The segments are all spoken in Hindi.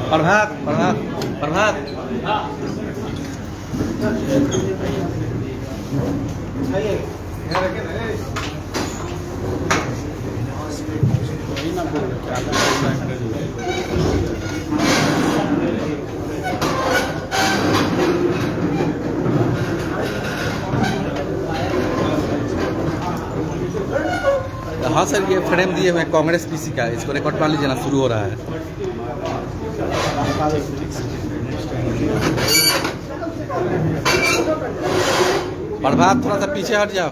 प्रभात प्रभात प्रभात हाँ सर, ये फ्रेम दिए हुए कांग्रेस पीसी का, इसको रिकॉर्ड कर लीजिए ना, शुरू हो रहा है। प्रभात थोड़ा सा पीछे हट जाओ।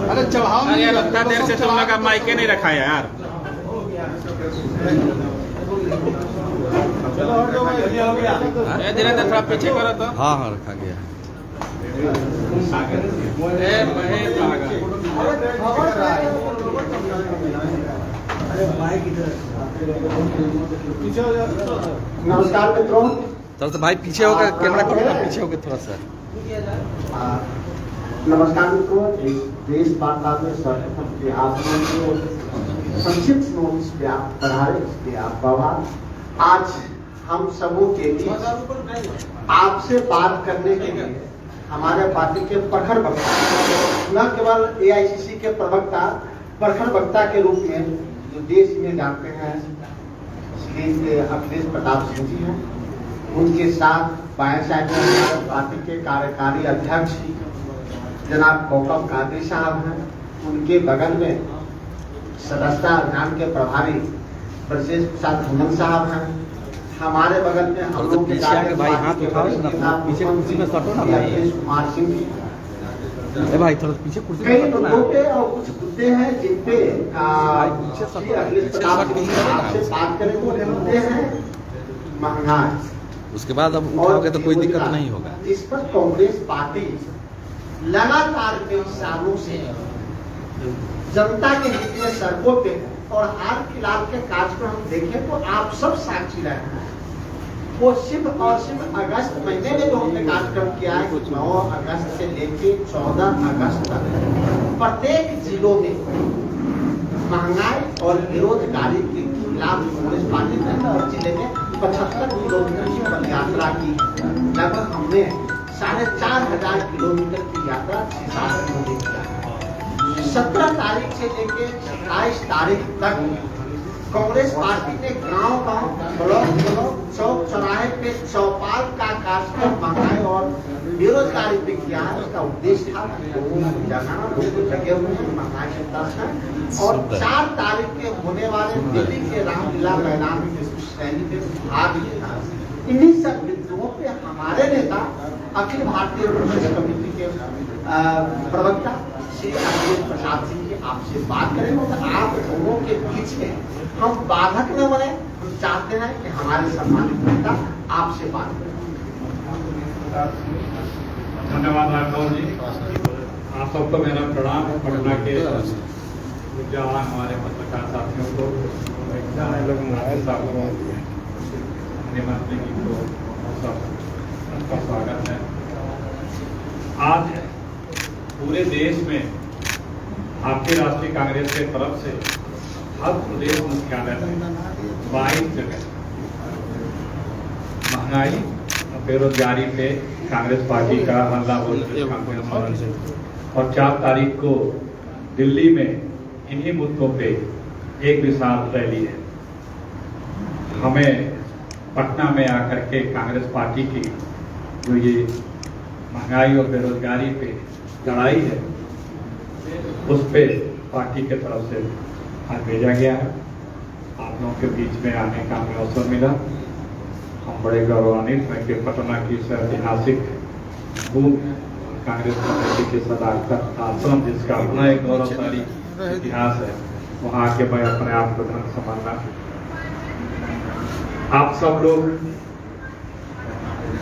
अरे चढ़ाओ नहीं, लगता देर से तुम लोग माइके नहीं रखा यार। धीरे थोड़ा पीछे करो तो। हाँ हाँ, रखा गया है। नमस्कार मित्रों। थोड़ा सा भाई पीछे होकर कैमरा करो ना, पीछे होकर थोड़ा सा। नमस्कार मित्रों, देश वार्ता में सर्वप्रथम बिहार को संक्षिप्त नोटिस पे आप पढ़ाए, इसके आप गवाह। आज हम सबों के बीच आपसे बात करने के लिए हमारे पार्टी के प्रखर वक्ता, न केवल एआईसीसी के प्रवक्ता, प्रखर वक्ता के रूप में जो देश में जानते हैं श्री अखिलेश प्रताप सिंह जी हैं, उनके साथ बाएं साइड में पार्टी के कार्यकारी अध्यक्ष जनाब गौतम कादरी साहब हैं, उनके बगल में सदस्यता अभियान के प्रभारी ब्रजेश प्रसाद धूमन साहब हैं, हमारे बगल में हम लोग के भाई हाथ उठाओ ना, पीछे कुर्सी में सटो ना भाई। कुमार सिंह जी, ए भाई थोड़ा पीछे कुर्सी कई में सटो ना। मुद्दे और कुछ मुद्दे हैं जिन पे अखिलेश प्रताप सिंह आपसे बात करेंगे। वो मुद्दे हैं महंगाई, उसके बाद अब उठाओगे तो कोई दिक्कत नहीं होगा। इस पर कांग्रेस पार्टी लगातार कई सालों से जनता के हित में सड़कों पे है, और हाल फिलहाल के कार्यक्रम हम देखें तो आप सब साक्षी रहे हैं। वो सिर्फ और सिर्फ अगस्त महीने में जो हमने कार्यक्रम किया है, 9 अगस्त से लेके 14 अगस्त तक प्रत्येक जिलों में महंगाई और बेरोजगारी के खिलाफ कांग्रेस पार्टी ने हर जिले में 75 किलोमीटर की पद यात्रा की। लगभग हमने 4,500 किलोमीटर की यात्रा 6-7 दिनों में किया है। 17 तारीख से लेके 27 तारीख तक कांग्रेस पार्टी ने गांव-गांव, ब्लॉक-ब्लॉक, चौक-चौराहे पे चौपाल का कार्यक्रम महंगाई और बेरोजगारी पे किया है। उसका उद्देश्य था लोगों को जगाना, लोग लगे हुए हैं महंगाई के दस। और 4 तारीख के होने वाले दिल्ली के रामलीला मैदान में रैली में भाग लेना। इन्हीं सब बिंदुओं पे हमारे नेता अखिल भारतीय कांग्रेस कमेटी के प्रवक्ता श्री अखिलेश प्रसाद सिंह जी आपसे बात करेंगे। तो आप दोनों के बीच में हम बाधक न बने, हम चाहते हैं कि हमारे सम्मानित नेता आपसे बात करें। धन्यवाद राघव जी, आप सबको मेरा प्रणाम। पटना के विद्यावान हमारे पत्रकार साथियों को, मंत्री जी को सबका स्वागत है। आज पूरे देश में भारतीय राष्ट्रीय कांग्रेस के तरफ से हर प्रदेश मुख्यालय में 22 जगह महंगाई और बेरोजगारी पे कांग्रेस पार्टी का हल्ला बोल, और 4 तारीख को दिल्ली में इन्हीं मुद्दों पे एक विशाल रैली है। हमें पटना में आकर के कांग्रेस पार्टी की जो ये महंगाई और बेरोजगारी पे लड़ाई है, उस पे पार्टी के तरफ से आज भेजा गया है। आप लोगों के बीच में आने का हमें अवसर मिला। हम बड़े गौरवान्वित हैं कि पटना की ऐतिहासिक भूमि कांग्रेस पार्टी के सदाकत आश्रम, जिसका अपना एक गौरवशाली इतिहास है, वहाँ आके मैं अपने आप को धन्य समझना। आप सब लोग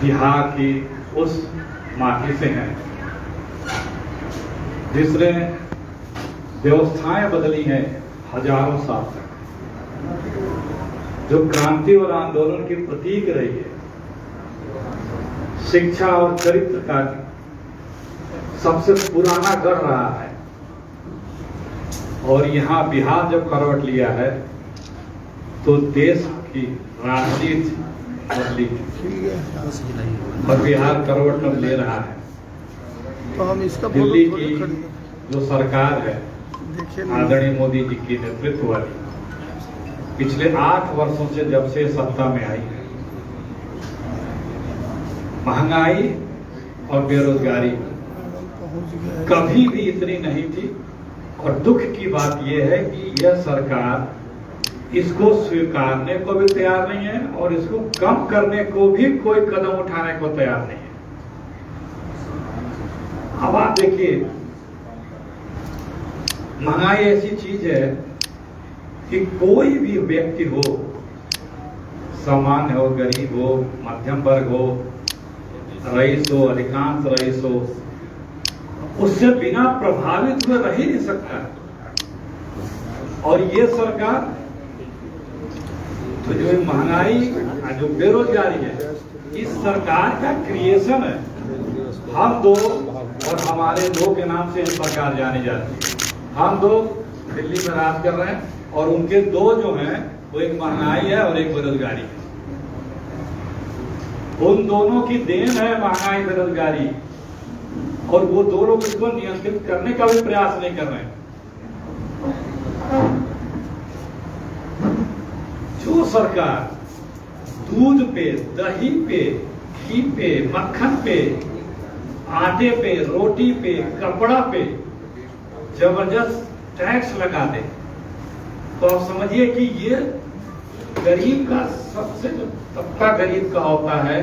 बिहार की उस माटी से हैं जिसने व्यवस्थाएं बदली हैं हजारों साल तक, जो क्रांति और आंदोलन की प्रतीक रही है। शिक्षा और चरित्र का सबसे पुराना गढ़ रहा है। और यहाँ बिहार जब करवट लिया है तो देश की राजनीति बदली और बिहार करवट अब ले रहा है। तो हम इसका दिल्ली की जो सरकार है आदरणीय मोदी जी की नेतृत्व वाली, पिछले 8 वर्षों से जब से सत्ता में आई है, महंगाई और बेरोजगारी कभी भी इतनी नहीं थी। और दुख की बात यह है कि यह सरकार इसको स्वीकारने को भी तैयार नहीं है और इसको कम करने को भी कोई कदम उठाने को तैयार नहीं है। अब आप देखिए, महंगाई ऐसी चीज है कि कोई भी व्यक्ति हो, सामान्य हो, गरीब हो, मध्यम वर्ग हो, रईस हो, अधिकांश रईस हो, उससे बिना प्रभावित हुए रह ही नहीं सकता। और ये सरकार तो जो महंगाई, जो बेरोजगारी है, इस सरकार का क्रिएशन है। हम दो और हमारे दो के नाम से सरकार जानी जाती है। हम दो दिल्ली में राज कर रहे हैं और उनके दो जो हैं वो एक महंगाई है और एक बेरोजगारी है। उन दोनों की देन है महंगाई बेरोजगारी, और वो दो लोग इसको नियंत्रित करने का भी प्रयास नहीं कर रहे हैं। जो सरकार दूध पे, दही पे, घी पे, मक्खन पे, आटे पे, रोटी पे, कपड़ा पे जबरदस्त टैक्स लगा दे, तो आप समझिए कि ये गरीब का, सबसे जो तबका गरीब का होता है,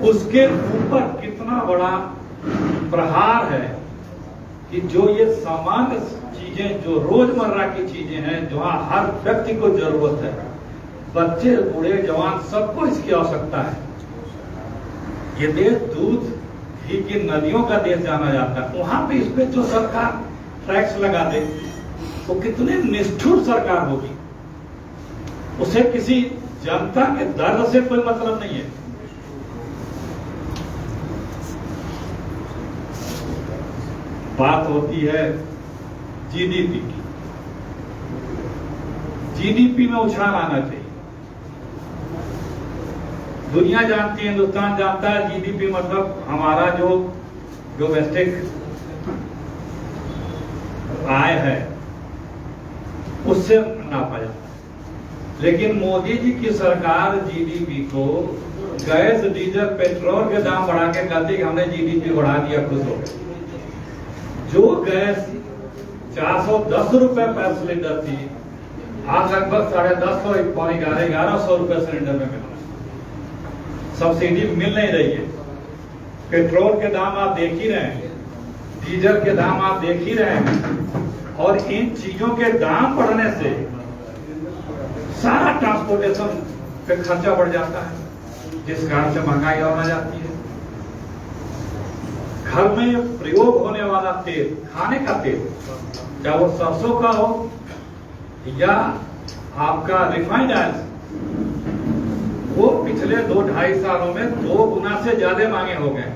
उसके ऊपर कितना बड़ा प्रहार है कि जो ये सामान्य चीजें, जो रोजमर्रा की चीजें हैं, जहां हर व्यक्ति को जरूरत है, बच्चे, बूढ़े, जवान, सबको इसकी आवश्यकता है। ये देश दूध घी की नदियों का देश जाना जाता है, वहां पे इस पे जो सरकार टैक्स लगा दे तो कितने निष्ठुर सरकार होगी। उसे किसी जनता के दर्द से कोई मतलब नहीं है। बात होती है जीडीपी की। जीडीपी में उछाल आना चाहिए। दुनिया जानती है, हिंदुस्तान जानता है, जीडीपी मतलब हमारा जो डोमेस्टिक आय है उससे नापा जाता है। लेकिन मोदी जी की सरकार जीडीपी को गैस, डीजल, पेट्रोल के दाम बढ़ा के कहती कि हमने जीडीपी बढ़ा दिया, खुश हो गए। जो गैस 410 रुपए पर सिलेंडर थी, आज लगभग 1050, 1100 रुपए सिलेंडर में मिल रहा है। सब्सिडी मिल नहीं रही है। पेट्रोल के दाम आप देख ही रहे हैं, डीजल के दाम आप देख ही रहे हैं, और इन चीजों के दाम बढ़ने से सारा ट्रांसपोर्टेशन पे खर्चा बढ़ जाता है, जिस कारण से महंगाई और आ जाती है। घर में प्रयोग होने वाला तेल, खाने का तेल, चाहे वो सरसों का हो या आपका रिफाइंड ऑयल, वो पिछले 2-2.5 सालों में 2 गुना से ज्यादा महंगे हो गए।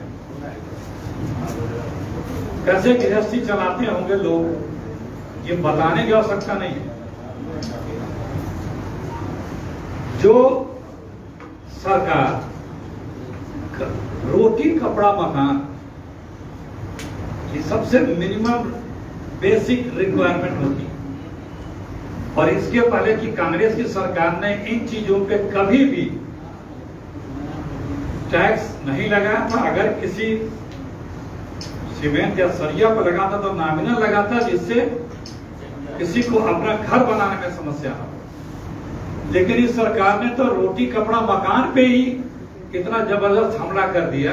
कैसे गृहस्थी चलाते होंगे लोग, ये बताने की आवश्यकता नहीं है। जो सरकार रोटी, कपड़ा, मकान, ये सबसे मिनिमम बेसिक रिक्वायरमेंट होती है, और इसके पहले की कांग्रेस की सरकार ने इन चीजों पे कभी भी टैक्स नहीं लगाया था। अगर किसी सीमेंट या सरिया पर लगाता तो नॉमिनल लगाता, जिससे किसी को अपना घर बनाने में समस्या ना हो। लेकिन इस सरकार ने तो रोटी, कपड़ा, मकान पे ही इतना जबरदस्त हमला कर दिया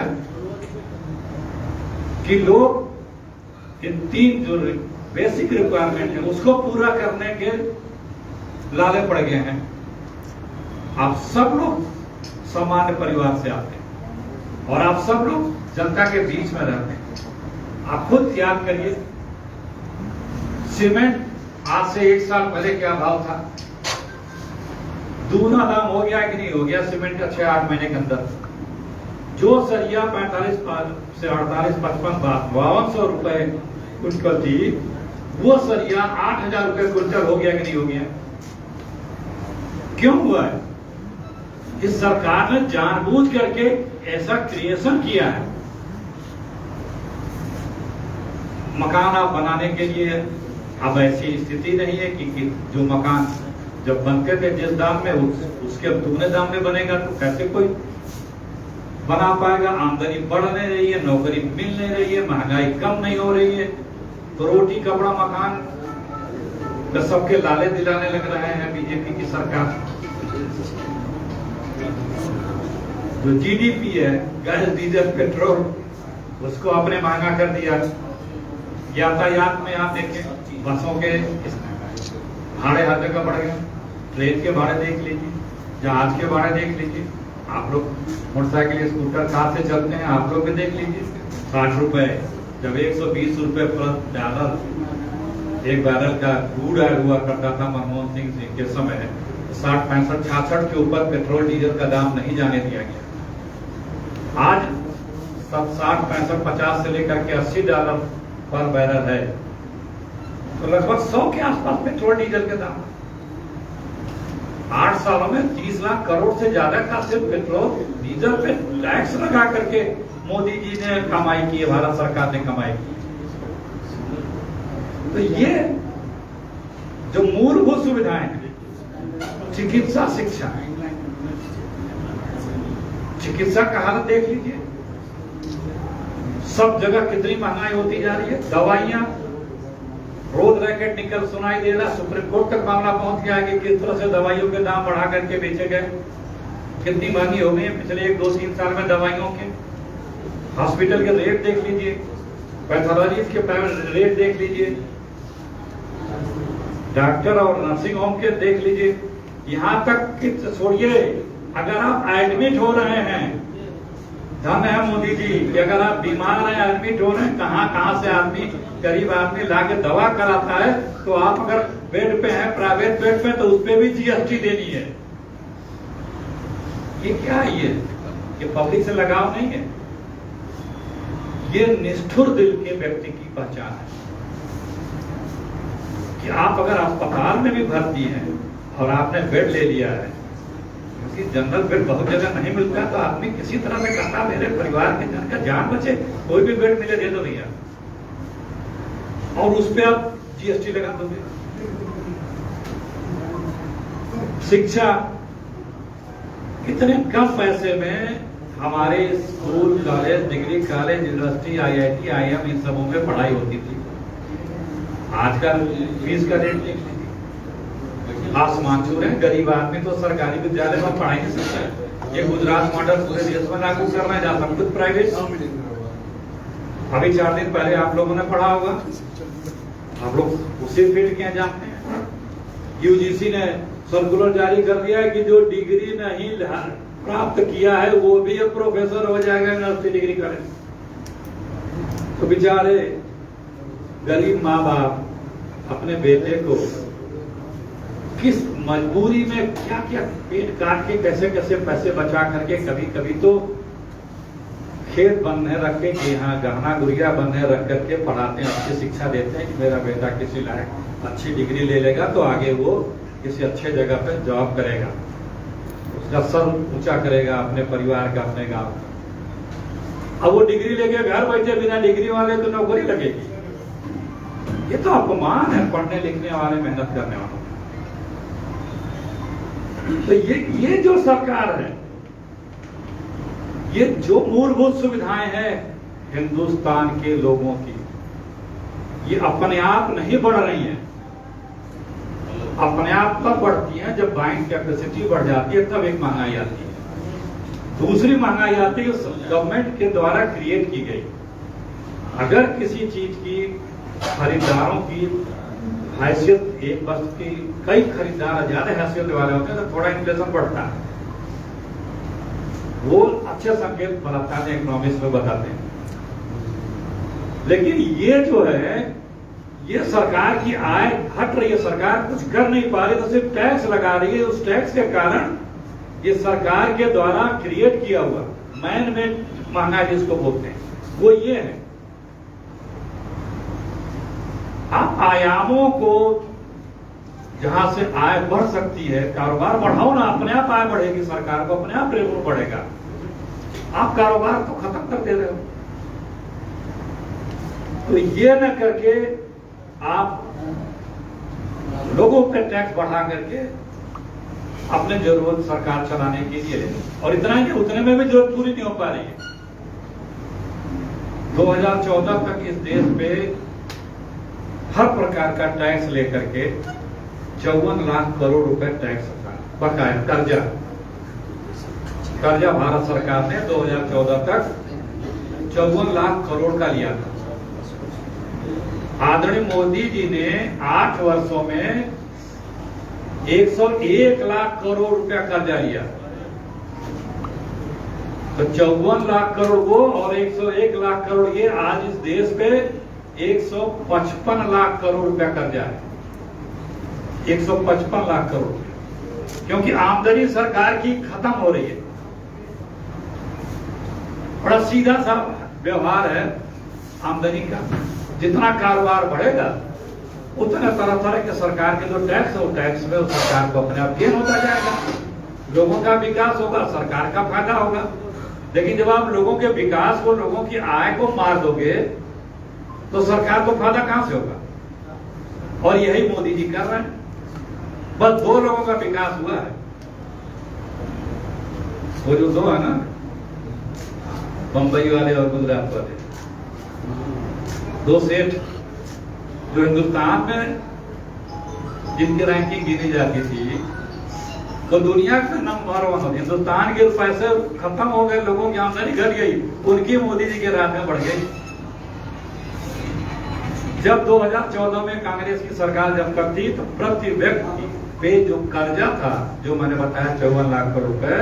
कि लोग इन 3 जो बेसिक रिक्वायरमेंट है उसको पूरा करने के लाले पड़ गए हैं। आप सब लोग सामान्य परिवार से आते हैं और आप सब लोग जनता के बीच में रहते हैं। आप खुद याद करिए, सीमेंट आज से 1 साल पहले क्या भाव था? दूना दाम हो गया कि नहीं हो गया सीमेंट का 6-8 महीने के अंदर? जो सरिया 45 से 48, 55, 5200 रुपए क्विंटल थी, वो सरिया 8000 रुपए क्विंटल हो गया कि नहीं हो गया? क्यों हुआ है? इस सरकार ने जानबूझ करके ऐसा क्रिएशन किया है। मकान आप बनाने के लिए अब ऐसी स्थिति नहीं है कि जो मकान जब बनते थे जिस दाम में उसके दुगने दाम में बनेगा, तो कैसे कोई बना पाएगा? आमदनी बढ़ नहीं रही है, नौकरी मिल नहीं रही है, महंगाई कम नहीं हो रही है, तो रोटी कपड़ा मकान तो सबके लाले दिलाने लग रहे हैं बीजेपी की सरकार। जो जीडीपी है, गैस डीजल पेट्रोल, उसको आपने महंगा कर दिया। यातायात में आप देखें, बसों के भाड़े हर जगह बढ़ गए, ट्रेन के भाड़े देख लीजिए, जहाज के भाड़े देख लीजिए। आप लोग मोटरसाइकिल स्कूटर कार से चलते हैं, आप लोग भी देख लीजिए, 60 रुपए जब 120 रुपए प्रति बैरल एक बैरल का क्रूड ऑयल हुआ करता था मनमोहन सिंह के समय, 60, 65, 66 के ऊपर पेट्रोल डीजल का दाम नहीं जाने दिया गया। आज 60, 65, 50 से लेकर के $80 पर बैरल है, तो लगभग 100 के आसपास पेट्रोल डीजल के दाम। 8 सालों में 30 लाख करोड़ से ज्यादा का सिर्फ पेट्रोल डीजल पे टैक्स लगा करके मोदी जी ने कमाई की है, भारत सरकार ने कमाई की। तो ये जो मूलभूत सुविधाएं हैं, चिकित्सा, शिक्षा, चिकित्सा का हालत देख लीजिए, सब जगह कितनी महंगाई होती जा रही है। दवाइयां रोज रैकेट निकल सुनाई दे रहा, सुप्रीम कोर्ट तक मामला पहुंच गया कि किस तरह से दवाइयों के दाम बढ़ा करके बेचे गए, कितनी महंगी हो गई है पिछले 1, 2, 3 साल में दवाइयों के। हॉस्पिटल के रेट देख लीजिए, पैथोलॉजिस्ट के रेट देख लीजिए, डॉक्टर और नर्सिंग होम के देख लीजिए। यहां तक कि छोड़िए, अगर आप एडमिट हो रहे हैं, धन है मोदी जी कि अगर आप बीमार हैं, एडमिट हो रहे हैं, कहां से आदमी, गरीब आदमी लाके दवा कराता है, तो आप अगर बेड पे हैं, प्राइवेट बेड पे, तो उस पे भी जीएसटी देनी है। ये क्या है? ये पब्लिक से लगाव नहीं है, ये निष्ठुर दिल के व्यक्ति की पहचान है कि आप अगर अस्पताल में भी भर्ती हैं और आपने बेड ले लिया है, क्योंकि जनरल बेड बहुत जगह नहीं मिलता, तो आदमी किसी तरह से कहता मेरे परिवार के जन का जान बचे, कोई भी बेड मिले दे दो भैया, और उस पे आप जीएसटी लगा दोगे। शिक्षा, कितने कम पैसे में हमारे school, college, degree college, university, IIT, IIM, इन सबों में पढ़ाई होती थी। आज का फीस का रेट देख लीजिए, आसमान छू रहे हैं। गरीब आदमी तो सरकारी विद्यालय में पढ़ाई नहीं सकता है। ये गुजरात मॉडल पूरे देश में लागू करना है, जहाँ सब कुछ प्राइवेट। अभी 4 दिन पहले आप लोगों ने पढ़ा होगा, आप लोग उसी फील्ड के जानते हैं। यूजीसी ने सर्कुलर जारी कर दिया है कि जो डिग्री नहीं प्राप्त किया है वो भी अब प्रोफेसर हो जाएगा यूनिवर्सिटी डिग्री कॉलेज। तो बेचारे गरीब माँ बाप अपने बेटे को किस मजबूरी में क्या क्या पेट काट के कैसे कैसे पैसे बचा करके, कभी कभी तो खेत बनने रख के कि यहाँ गहना गुड़िया बनने रख करके पढ़ाते हैं, अच्छी शिक्षा देते हैं कि मेरा बेटा किसी लायक अच्छी डिग्री ले लेगा तो आगे वो किसी अच्छे जगह पे जॉब करेगा, उसका सर ऊंचा करेगा अपने परिवार का, अपने गांव का। अब वो डिग्री लेके घर बैठे बिना डिग्री वाले तो नौकरी लगेगी। ये तो अपमान है पढ़ने लिखने वाले, मेहनत करने वालों। तो ये जो सरकार है, ये जो मूलभूत सुविधाएं हैं हिंदुस्तान के लोगों की, ये अपने आप नहीं बढ़ रही हैं। अपने आप तब बढ़ती है जब बाइंग कैपेसिटी बढ़ जाती है, तब एक महंगाई आती है। दूसरी महंगाई आती है गवर्नमेंट के द्वारा क्रिएट की गई। अगर किसी चीज की खरीदारों की हैसियत, एक वस्तु की कई खरीदार ज्यादा हैसियत वाले होते हैं तो थोड़ा इन्फ्लेशन बढ़ता है, वो अच्छे संकेत बताते हैं, इकोनॉमिक्स में बताते हैं। लेकिन ये जो है, ये सरकार की आय घट रही है, सरकार कुछ कर नहीं पा रही, तो सिर्फ टैक्स लगा रही है। उस टैक्स के कारण ये सरकार के द्वारा क्रिएट किया हुआ मैन मेड महंगाई जिसको बोलते हैं वो ये है, आप आयामों को जहां से आय बढ़ सकती है, कारोबार बढ़ाओ ना, अपने आप आय बढ़ेगी, सरकार को अपने आप रेवेन्यू बढ़ेगा। आप कारोबार को खत्म कर दे रहे हो। तो ये न करके आप लोगों पे टैक्स बढ़ा करके अपने जरूरत सरकार चलाने के लिए, और इतना ही उतने में भी जरूरत पूरी नहीं हो पा रही है। 2014 तक इस देश पे हर प्रकार का टैक्स लेकर के 54 लाख करोड़ रुपए टैक्स था, बकाया कर्जा भारत सरकार ने 2014 तक 54 लाख करोड़ का लिया था। आदरणीय मोदी जी ने 8 वर्षों में 101 लाख करोड़ रुपया कर्जा लिया। तो 54 लाख करोड़ वो और 101 लाख करोड़ ये, आज इस देश पे 155 लाख करोड़ रुपया कर्जा है। 155 लाख करोड़, क्योंकि आमदनी सरकार की खत्म हो रही है। बड़ा सीधा सा व्यवहार है आमदनी का। जितना कारोबार बढ़ेगा उतना तरह तरह के सरकार के जो टैक्स है, वो टैक्स में सरकार को अपने आप गेन होता जाएगा, लोगों का विकास होगा, सरकार का फायदा होगा। लेकिन जब आप लोगों के विकास को, लोगों की आय को मार दोगे तो सरकार को फायदा कहां से होगा? और यही मोदी जी कर रहे हैं। बस 2 लोगों का विकास हुआ है, वो जो 2 है ना, बंबई वाले और गुजरात वाले, 2 सेठ जो हिंदुस्तान में जिनकी रैंकिंग गिनी जाती थी तो दुनिया का नंबर 1, हिंदुस्तान के पैसे खत्म हो गए, लोगों की आमदनी घट गई, उनकी मोदी जी के राज में बढ़ गई। जब 2014 में कांग्रेस की सरकार जब करती तो प्रति व्यक्ति पे जो कर्जा था, जो मैंने बताया 54 लाख करोड़ रुपए,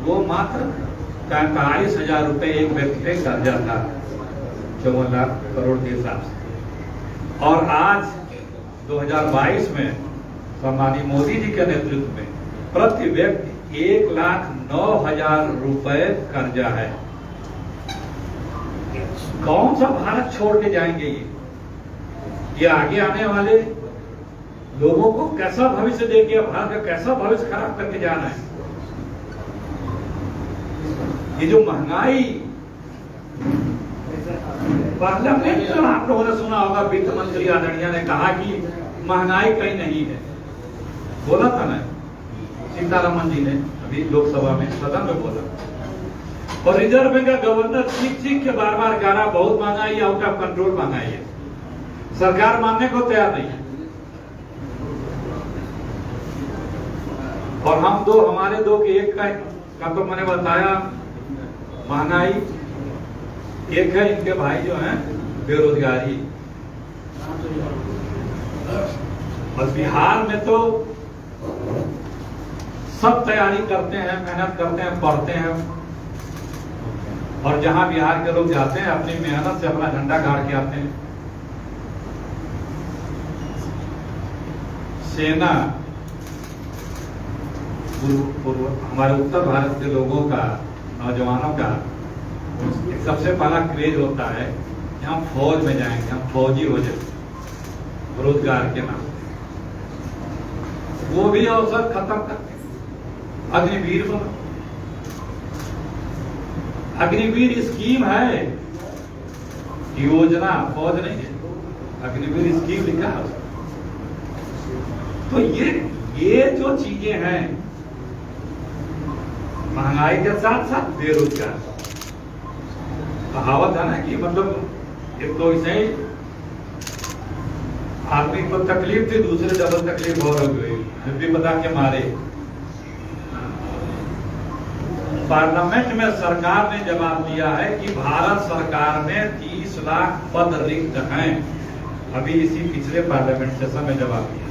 वो मात्र 45,000 रुपए एक व्यक्ति पे कर्जा था 54 लाख करोड़ के हिसाब से। और आज 2022 में सम्मानित मोदी जी के नेतृत्व में प्रति व्यक्ति 1,09,000 रुपए कर्जा है। कौन सा भारत छोड़ के जाएंगे ये आगे आने वाले लोगों को कैसा भविष्य देके, भारत का कैसा भविष्य खराब करके जाना है? ये जो महंगाई, पार्लियामेंट में आप लोगों ने सुना होगा, वित्त मंत्री आदरणीय ने कहा कि महंगाई कहीं नहीं है, बोला था ना सीतारमन जी ने अभी लोकसभा में, सदन में बोला। और रिजर्व बैंक का गवर्नर चीख के बार कह रहा बहुत महंगाई है, आउट ऑफ कंट्रोल महंगाई है। सरकार मानने को तैयार नहीं है। और हम हमारे दो के एक का तो मैंने बताया महंगाई, एक है इनके भाई जो हैं बेरोजगारी। बस बिहार में तो सब तैयारी करते हैं, मेहनत करते हैं, पढ़ते हैं, और जहां बिहार के लोग जाते हैं अपनी मेहनत से अपना झंडा गाड़ के आते हैं। सेना हमारे उत्तर भारत के लोगों का, नौजवानों का सबसे पहला क्रेज होता है कि हम फौज में जाएंगे, हम फौजी हो जाए रोजगार के नाम। वो भी अवसर खत्म करते, अग्निवीर बनो। अग्निवीर स्कीम है, योजना, फौज नहीं है, अग्निवीर स्कीम लिखा है। तो ये जो चीजें हैं, महंगाई के साथ साथ बेरोजगार, कहावत है ना कि मतलब एक तो ऐसे ही आदमी को तकलीफ थी, दूसरे डबल तकलीफ हो गई, विपदा के मारे। पार्लियामेंट में सरकार ने जवाब दिया है कि भारत सरकार में 30 लाख पद रिक्त हैं। अभी इसी पिछले पार्लियामेंट सेशन में जवाब दिया,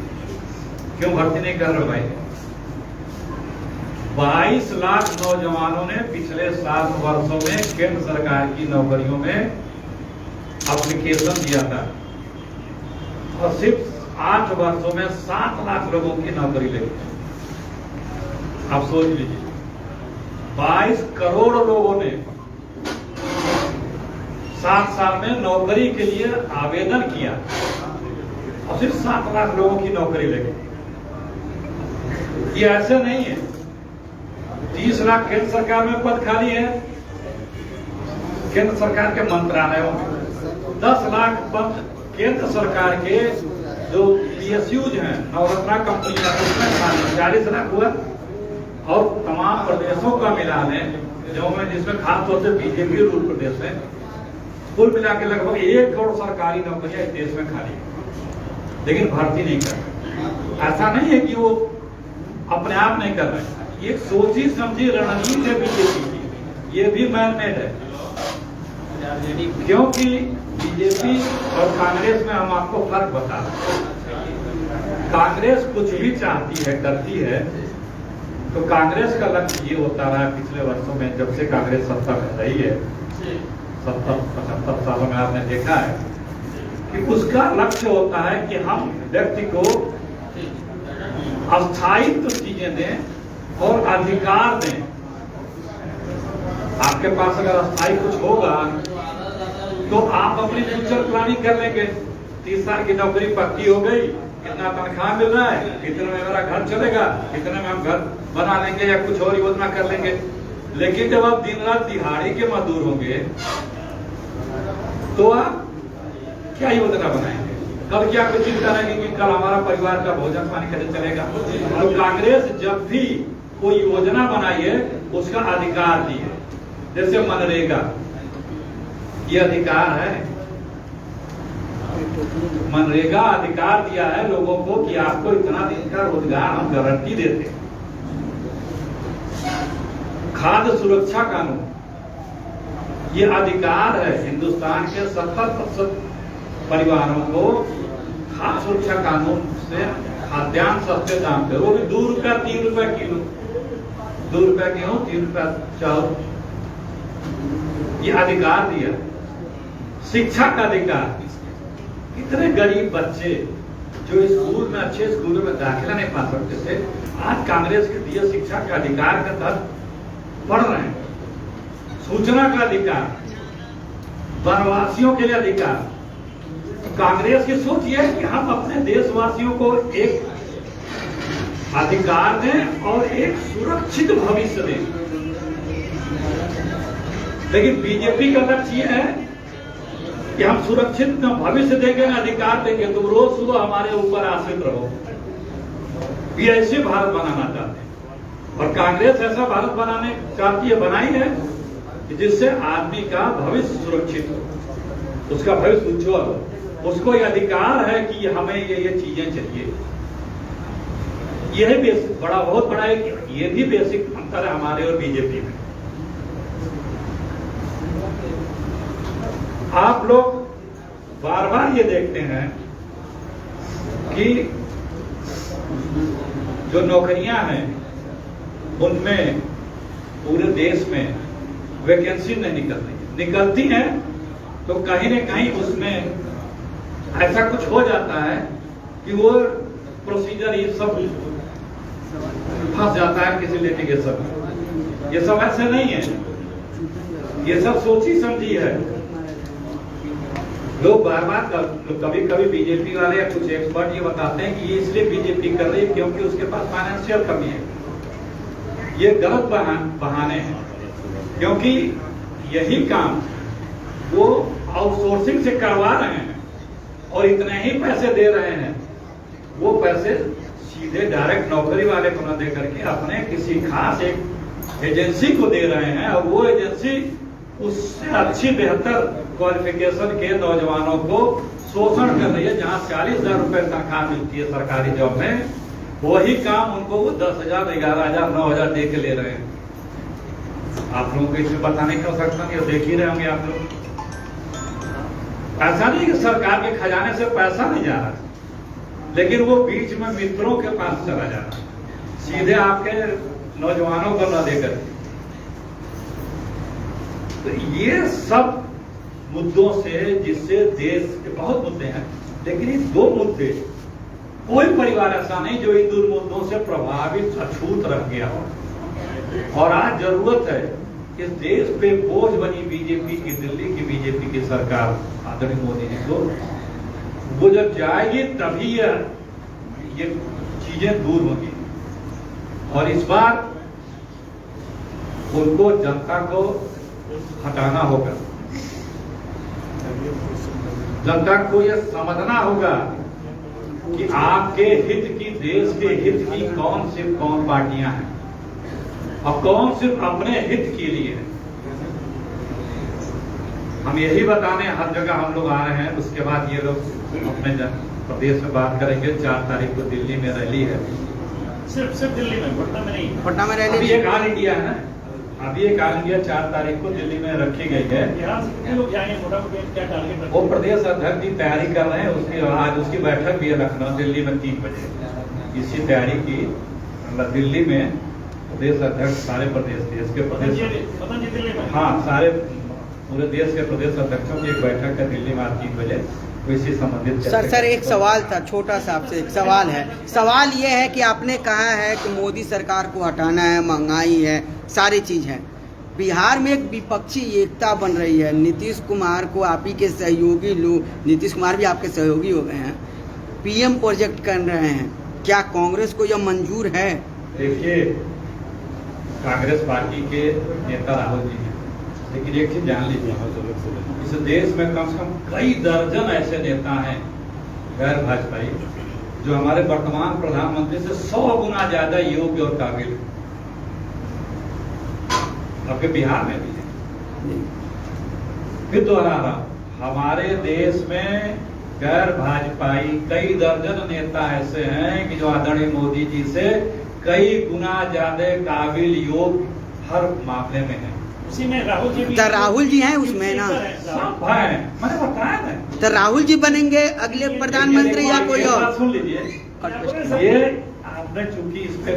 क्यों भर्ती नहीं कर रहे भाई? 22 लाख नौजवानों ने पिछले 7 वर्षों में केंद्र सरकार की नौकरियों में एप्लीकेशन दिया था, और सिर्फ 8 वर्षों में 7 लाख लोगों की नौकरी लगी। आप सोच लीजिए, 22 करोड़ लोगों ने 7 साल में नौकरी के लिए आवेदन किया और सिर्फ 7 लाख लोगों की नौकरी लगी। ये ऐसे नहीं है। 30 लाख केंद्र सरकार में पद खाली है, केंद्र सरकार के मंत्रालयों में। 10 लाख पद केंद्र सरकार के जो PSUs हैं, नवरत्ना कंपनी का, उसमें 40 लाख हुआ और तमाम प्रदेशों का मिला लें जो में जिसमें खासतौर से बीजेपी रूल प्रदेश है, कुल मिला के लगभग 1 करोड़ सरकारी नौकरियां इस देश में खाली है, लेकिन भर्ती नहीं कर रहे। ऐसा नहीं है कि वो अपने आप नहीं कर रहे, ये सोची समझी रणनीति है बीजेपी की, ये भी मैन मेड है। क्योंकि बीजेपी और कांग्रेस में हम आपको फर्क बता रहे हैं। कांग्रेस कुछ भी चाहती है, करती है, तो कांग्रेस का लक्ष्य ये होता रहा पिछले वर्षों में, जब से कांग्रेस सत्ता में रही है, 70-75 सालों में आपने देखा है कि उसका लक्ष्य होता है कि हम व्यक्ति को अस्थायित्व चीजें दें और अधिकार दें। आपके पास अगर अस्थायी कुछ होगा तो आप अपनी फ्यूचर प्लानिंग कर लेंगे। 30 साल की नौकरी पक्की हो गई, कितना तनख्वाह मिल रहा है, कितने में मेरा घर चलेगा, कितने में हम घर बना लेंगे या कुछ और योजना कर लेंगे। लेकिन जब आप दिन रात दिहाड़ी के मजदूर होंगे तो आप क्या योजना बनाएंगे? कब क्या कुछ चिंता रहेगी कि कल हमारा परिवार का भोजन पानी कैसे चलेगा? तो कांग्रेस जब भी कोई योजना बनाई है उसका अधिकार दी है। जैसे मनरेगा, ये अधिकार है, मनरेगा अधिकार दिया है लोगों को कि आपको इतना दिन का रोजगार हम गारंटी देते हैं। खाद्य सुरक्षा कानून, ये अधिकार है हिंदुस्तान के 70% परिवारों को खाद्य सुरक्षा कानून से खाद्यान्न सस्ते दाम पे, वो भी 2 रुपया 3 रुपया किलो, 2 रुपया गेहूं 3 रुपया चावल, ये अधिकार दिया। शिक्षा का अधिकार, कितने गरीब बच्चे जो स्कूल में अच्छे स्कूलों में दाखिला नहीं पा सकते थे, आज कांग्रेस के दिए शिक्षा के अधिकार के तहत पढ़ रहे हैं। सूचना का अधिकार, वनवासियों के लिए अधिकार। कांग्रेस की सोच यह है कि हम अपने देशवासियों को एक अधिकार दें और एक सुरक्षित भविष्य दें। लेकिन बीजेपी का लक्ष्य यह है कि हम सुरक्षित भविष्य देंगे, ना अधिकार देंगे, तुम रोज सुबह हमारे ऊपर आश्रित रहो। ये ऐसे भारत बनाना चाहते हैं और कांग्रेस ऐसा भारत बनाने चाहती है, बनाई है कि जिससे आदमी का भविष्य सुरक्षित हो, उसका भविष्य उज्ज्वल हो। उसको ये अधिकार है कि हमें ये चीजें चाहिए। यह बेसिक बड़ा बहुत बड़ा है, ये भी बेसिक अंतर है हमारे और बीजेपी में। आप लोग बार बार ये देखते हैं कि जो नौकरियां हैं उनमें पूरे देश में वैकेंसी नहीं निकल रही, निकलती हैं तो कहीं न कहीं उसमें ऐसा कुछ हो जाता है कि वो प्रोसीजर ये सब फंस जाता है किसी लिटिगेशन में। ये सब ऐसे नहीं है, ये सब सोची समझी है। लोग बार बार कभी कभी बीजेपी वाले या कुछ एक्सपर्ट ये बताते हैं कि ये इसलिए बीजेपी कर रही है क्योंकि उसके पास फाइनेंशियल कमी है। ये गलत बहाने हैं, क्योंकि यही काम वो आउटसोर्सिंग से करवा रहे हैं और इतने ही पैसे दे रहे हैं। वो पैसे सीधे डायरेक्ट नौकरी वाले को न दे करके अपने किसी खास एक एजेंसी को दे रहे हैं और वो एजेंसी उससे अच्छी बेहतर क्वालिफिकेशन के नौजवानों को शोषण कर रही है। जहां 40,000 रुपए तनख्वाह मिलती है सरकारी जॉब में, वही काम उनको वो 10,000, 11,000, 9,000 दे के ले रहे हैं। आप लोगों को इसमें पता नहीं कर सकता, ये देख ही रहे होंगे आप लोग। ऐसा नहीं कि सरकार के खजाने से पैसा नहीं जा रहा, लेकिन वो बीच में मित्रों के पास चला जा रहा, सीधे आपके नौजवानों को न देकर। तो ये सब मुद्दों से, जिससे देश के बहुत मुद्दे हैं, लेकिन ये 2 मुद्दे, कोई परिवार ऐसा नहीं जो इन 2 मुद्दों से प्रभावित अछूत रह गया हो। और आज जरूरत है इस देश पे बोझ बनी बीजेपी की, दिल्ली की बीजेपी की सरकार आदरणीय मोदी जी को, वो जब जाएगी तभी ये चीजें दूर होंगी। और इस बार उनको जनता को हटाना होगा, जनता को यह समझना होगा कि आपके हित की, देश के हित की कौन पार्टियां हैं और कौन सिर्फ अपने हित के लिए है। हम यही बताने हर जगह हम लोग आ रहे हैं। उसके बाद ये लोग अपने प्रदेश में बात करेंगे। 4 तारीख को दिल्ली में रैली है, सिर्फ दिल्ली में, पटना में नहीं। पटना में रैली, अभी एक ऑल इंडिया है ना, अभी एक ऑल इंडिया 4 तारीख को दिल्ली में रखी गई है। लोग जाएंगे, मोटा-मोटी क्या टारगेट? वो प्रदेश अध्यक्ष जी तैयारी कर रहे हैं। उसकी आज उसकी बैठक भी है लखनऊ, दिल्ली में 3 बजे। इसी तैयारी की मतलब दिल्ली में प्रदेश अध्यक्ष सारे देश के प्रदेश, दिल्ली में, हाँ, सारे पूरे देश के प्रदेश अध्यक्षों की एक बैठक है दिल्ली में आज 3 बजे। इसी संबंधित सर एक सवाल था, छोटा सा आपसे एक सवाल है। सवाल ये है कि आपने कहा है कि मोदी सरकार को हटाना है, महंगाई है, सारी चीज़ है। बिहार में एक विपक्षी एकता बन रही है। नीतीश कुमार को आप ही के सहयोगी लोग, नीतीश कुमार भी आपके सहयोगी हो गए हैं, पीएम प्रोजेक्ट कर रहे हैं। क्या कांग्रेस को यह मंजूर है? देखिए, कांग्रेस पार्टी के नेता राहुल जी हैं, लेकिन एक चीज जान लीजिए, इस देश में कम से कम कई दर्जन ऐसे नेता हैं गैर भाजपाई जो हमारे वर्तमान प्रधानमंत्री से 100 गुना ज्यादा योग्य और काबिल है। आपके बिहार में भी है। फिर दोहरा रहा हूं, हमारे देश में गैर भाजपाई कई दर्जन नेता ऐसे हैं कि जो आदरणीय मोदी जी से कई गुना ज्यादा काबिल योग्य हर मामले में है। उसी में राहुल जी भी, तो राहुल जी हैं उसमें ना, सब हैं, मैंने बताया ना। तो राहुल जी बनेंगे अगले प्रधानमंत्री या कोई और? सुन लीजिए, ये आपने चूंकि इस पे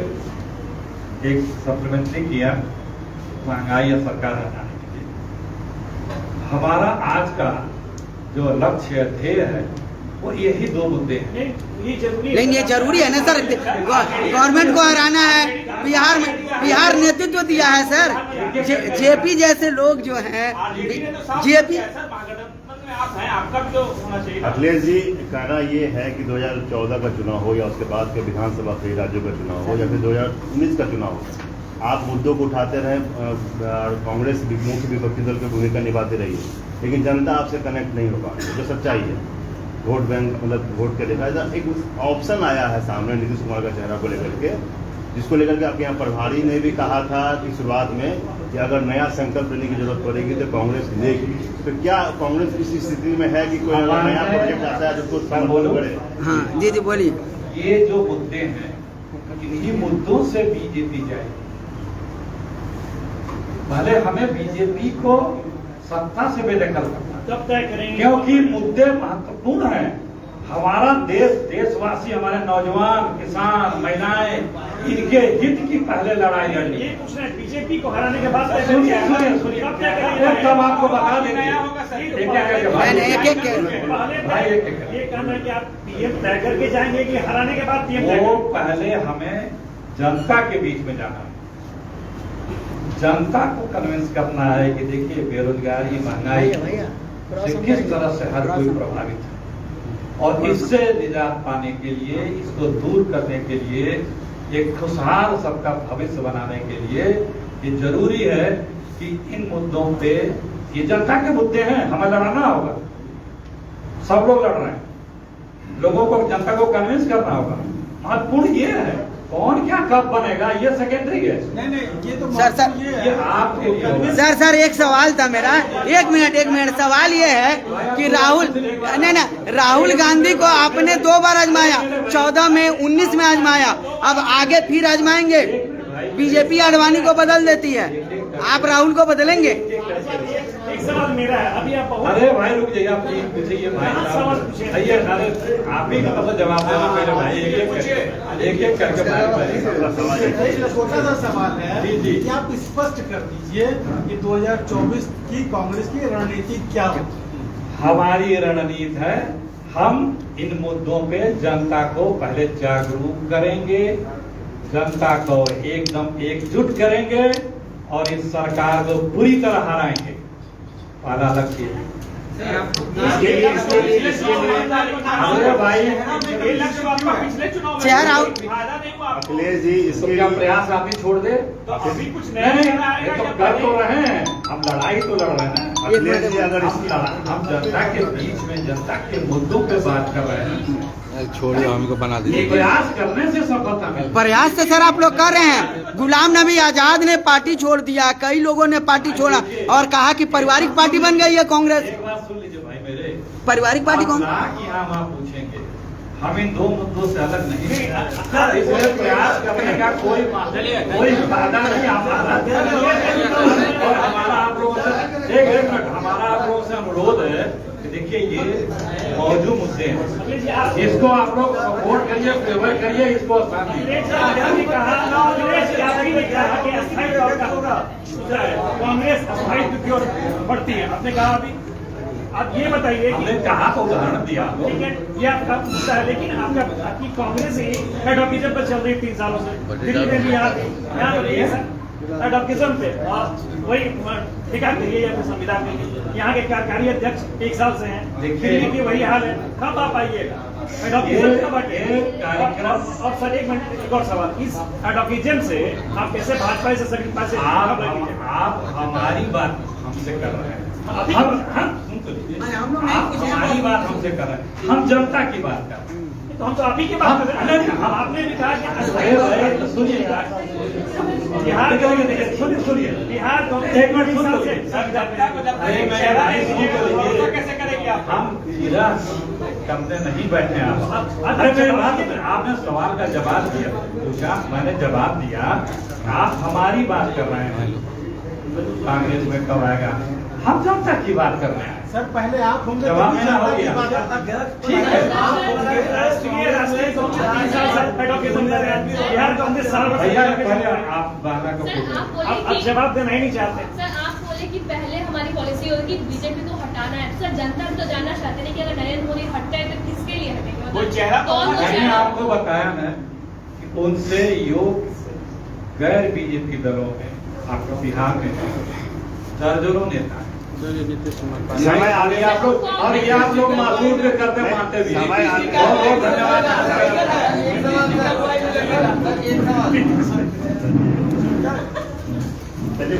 एक सप्लीमेंट्री किया महंगाई या सरकार हटाने के लिए, हमारा आज का जो लक्ष्य ध्येय है वो यही 2 मुद्दे हैं। लेकिन ये जरूरी है ना सर, गवर्नमेंट को हराना है। बिहार नेतृत्व दिया है सर, जेपी जैसे लोग जो हैं, जेपी। आपका भी तो होना चाहिए। अखिलेश जी, कहना ये है कि 2014 का चुनाव हो या उसके बाद के विधानसभा कई राज्यों का चुनाव हो या फिर 2019 का चुनाव हो, आप मुद्दों को उठाते रहे, कांग्रेस मुख्य विपक्षी दल की भूमिका निभाते रही है, लेकिन जनता आपसे कनेक्ट नहीं हो पा रही, जो सच्चाई है। वोट बैंक मतलब वोट के देखा जाए, एक ऑप्शन आया है सामने नीतीश कुमार का चेहरा को लेकर के, जिसको लेकर के आपके यहाँ प्रभारी ने भी कहा था कि शुरुआत में कि अगर नया संकल्प लेने की जरूरत पड़ेगी तो कांग्रेस लेगी। तो क्या कांग्रेस इस स्थिति में है कि कोई अगर नया प्रोजेक्ट आता है तो समर्थन करे? हाँ जी बोलिए। ये जो मुद्दे हैं, इन्हीं मुद्दों से बीजेपी जाएगी। भले हमें बीजेपी को सत्ता से बेदखल करना, कब तय करेंगे? क्योंकि मुद्दे महत्वपूर्ण हैं। हमारा देश, देशवासी, हमारे नौजवान, किसान, महिलाएं, इनके हित की पहले लड़ाई लड़नी। ये पूछ रहे हैं, बीजेपी को हराने के बाद सुनिए, तब आपको बता देंगे। ये कहना है कि आप पीएम तय करके जाएंगे कि हराने के बाद पीएम? वो पहले हमें जनता के बीच में जाना है, जनता को कन्विंस करना है कि देखिए बेरोजगारी, महंगाई से किस तरह से हर कोई प्रभावित है, और इससे निजात पाने के लिए, इसको दूर करने के लिए, एक खुशहाल सबका भविष्य बनाने के लिए ये जरूरी है कि इन मुद्दों पे, ये जनता के मुद्दे हैं, हमें लड़ाना होगा। सब लोग लड़ रहे हैं, लोगों को, जनता को कन्विंस करना होगा। महत्वपूर्ण ये है, कौन क्या कब बनेगा ये सेकेंडरी है। नहीं, ये तो सर ये आपके लिए। सर एक सवाल था मेरा, एक मिनट। सवाल ये है कि राहुल गांधी को आपने 2 बार आजमाया, 14 में, 19 में आजमाया, अब आगे फिर आजमाएंगे। बीजेपी अडवाणी को बदल देती है, आप राहुल को बदलेंगे? एक सवाल मेरा है, अभी आप बहुत, अरे भाई रुक जाइए, आप पूछिए भाई, आप ही का जवाब देना मेरे भाई, एक करके छोटा सा सवाल है जी। कि आप स्पष्ट कर दीजिए कि 2024 की कांग्रेस की रणनीति क्या हो? हमारी रणनीति है, हम इन मुद्दों पे जनता को पहले जागरूक करेंगे, जनता को एकदम एकजुट करेंगे और इस सरकार को पूरी तरह हराएंगे। पहला लक्ष्य है। अरे भाई ये लक्ष्य आपका पिछले चुनाव में चेहरा आउट। फायदा नहीं हुआ आपको। अखिलेश जी तो इसके क्या लिए प्रयास आप ही छोड़ दे? तो अभी कुछ नया नहीं, चेहरा ये आएगा तो क्या कर तो पहले? रहे हैं, हम लड़ाई तो लड़ रहे हैं ना। अखिलेश जी अगर हम जनता के बीच में जनता के मुद्दों पे बात कर रहे हैं। छोड़िए, हमको बना ये दीजिए। प्रयास करने से सफलता मिलती है। प्रयास से सर आप लोग कर रहे हैं। गुलाम नबी आजाद ने पार्टी छोड़ दिया, कई लोगों ने पार्टी छोड़ा और कहा कि पारिवारिक पार्टी बन गई है कांग्रेस। एक बात सुन लीजिए भाई मेरे, पारिवारिक पार्टी कौन? कि हम आप पूछेंगे, हम इन दो मुद्दों से अलग नहीं हैं। इसमें प्रयास करने का कोई फायदा नहीं हमारा। और हमारा आप लोगों से एक मिनट, हमारा आप लोगों से अनुरोध है कि देखिए ये मौजूद मुद्दे हैं, इसको आप लोग सपोर्ट करिए, फेवर करिए, इसको आसान अखिलेश यादव ने कहा कि अस्थायी तौर का कांग्रेस अस्थायित्व की ओर बढ़ती है। आपने कहा अभी, आप ये बताइए हमने कि कहा तो उदाहरण दिया। ठीक है, ये आपका मुद्दा है, लेकिन आपकी कांग्रेस ही एडवोकेजम पर चल रही 3 सालों से। दिल्ली में भी यहाँ पर ये एडवोकेजम पे और वही ठिकान करिए या फिर संविधान में यहाँ के कार्यकारी अध्यक्ष 1 साल से हैं। दिल्ली की वही हाल है। कब आप आइएगा? एडवोकेजम कब हटेगा? और सर एक मिनट, एक और सवाल, इस एडवोकेजम से आप कैसे भाजपा से सरिता से आप हमारी बात हमसे कर रहे हैं। हम सुन तो लीजिए, आप हमारी बात हमसे कर रहे हैं, हम जनता की बात कर रहे हैं। तो हम तो आप ही की बात कर रहे हैं। आपने भी कहा कि सुनिए बिहार सुनिए बिहार एक मिनट सुन लो। कैसे करेंगे आप? हम सीधा करने नहीं बैठे आप। अरे मेरी बात, आपने सवाल का जवाब दिया, पूछा, मैंने जवाब दिया। आप हमारी बात कर रहे हैं, कांग्रेस में कब आएगा? हम जनता की बात कर रहे हैं। सर पहले आप होंगे जवाब तभी मेरा हो जनता की गया। बात ठीक है। राष्ट्रीय बिहार कांग्रेस भैया पहले आप बाला को सर, आप बोले आप कि जवाब देना ही नहीं चाहते। सर आप बोले कि पहले हमारी पॉलिसी होगी कि बीजेपी को हटाना है। सर जनता तो जानना चाहते हैं कि अगर नरेंद्र मोदी हटते हैं तो किसके लिए हटेंगे? मतलब कोई चेहरा कौन वो मैंने चेहरा? आपको बताया ना कि उनसे योग गैर बीजेपी दलों में आपको बिहार में दर्जनों नेता हैं। समय आ गया आप लोग, और ये आप लोग मासूम के करते मानते भी हैं। समय आ गया। बहुत बहुत धन्यवाद। चलिए